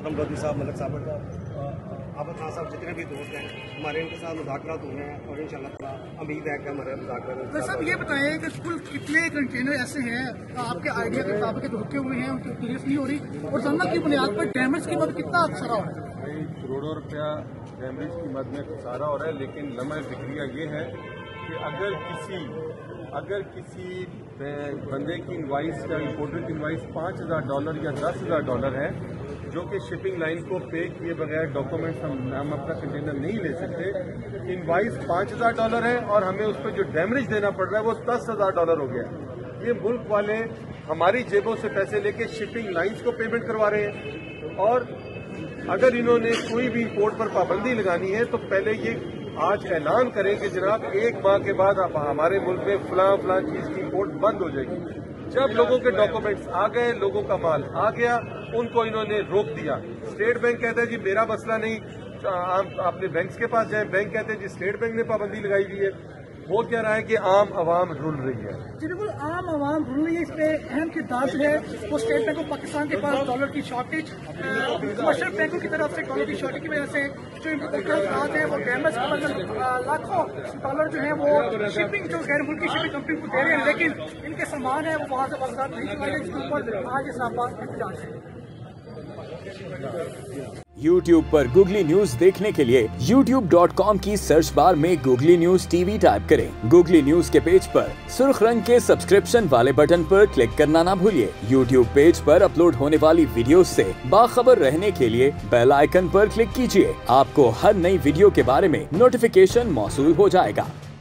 हम लोधी साहब, मलिक साहब, आबद खान साहब, जितने भी दोस्त हैं हमारे, इनके साथ मुज़ाकरात हुए हैं और इंशाल्लाह उम्मीद है कि हमारे मुज़ाकरात। तो साहब ये बताएं कि कुल कितने कंटेनर ऐसे हैं आपके आइडिया के मुताबिक रुके हुए हैं, उनकी क्लियर नहीं हो रही, और जमानत की बुनियाद पर डैमेज की मद कितना खसारा हो रहा है? भाई करोड़ों रुपया डैमेज की मद में खसारा हो रहा है, लेकिन लम्हा फिक्रिया ये है कि अगर किसी बंदे की इनवाइस या इम्पोर्टेंट इनवाइस $5,000 या $10,000 है, जो कि शिपिंग लाइन को पे किए बगैर डॉक्यूमेंट्स हम अपना कंटेनर नहीं ले सकते। इनवाइस $5,000 है और हमें उस पर जो डैमेज देना पड़ रहा है वो $10,000 हो गया। ये मुल्क वाले हमारी जेबों से पैसे लेके शिपिंग लाइन्स को पेमेंट करवा रहे हैं, और अगर इन्होंने कोई भी इंपोर्ट पर पाबंदी लगानी है तो पहले ये आज ऐलान करें कि जनाब 1 माह के बाद हमारे मुल्क में फलां चीज की इंपोर्ट बंद हो जाएगी। जब लोगों के डॉक्यूमेंट्स आ गए, लोगों का माल आ गया, उनको इन्होंने रोक दिया। स्टेट बैंक कहता है जी मेरा मसला नहीं, आप अपने बैंक के पास जाएं। बैंक कहते हैं जी स्टेट बैंक ने पाबंदी लगाई हुई है। वो कह रहा है कि आम आवाम रुल रही है। जी बिल्कुल, आम आवाम रुल रही है। इस पे अहम किरदार जो है वो स्टेट बैंक ऑफ पाकिस्तान के पास डॉलर की शॉर्टेज, कमर्शियल बैंकों की तरफ से डॉलर की शॉर्टेज की वजह से जो इम्पोर्टर्स आते हैं वो डैमेज लाखों डॉलर जो है वो शिपिंग, जो गैर मुल्की शिपिंग कंपनी को दे रहे हैं, लेकिन इनके सामान है वो वहाँ से बाजार नहीं चुका है, जिसके ऊपर आज ये साफा एहतजाज है। YouTube पर गूगली न्यूज देखने के लिए youtube.com की सर्च बार में गूगली न्यूज टीवी टाइप करें। गूगली न्यूज के पेज पर सुर्ख रंग के सब्सक्रिप्शन वाले बटन पर क्लिक करना ना भूलिए। YouTube पेज पर अपलोड होने वाली वीडियोस से बाखबर रहने के लिए बेल आइकन पर क्लिक कीजिए। आपको हर नई वीडियो के बारे में नोटिफिकेशन मौसूल हो जाएगा।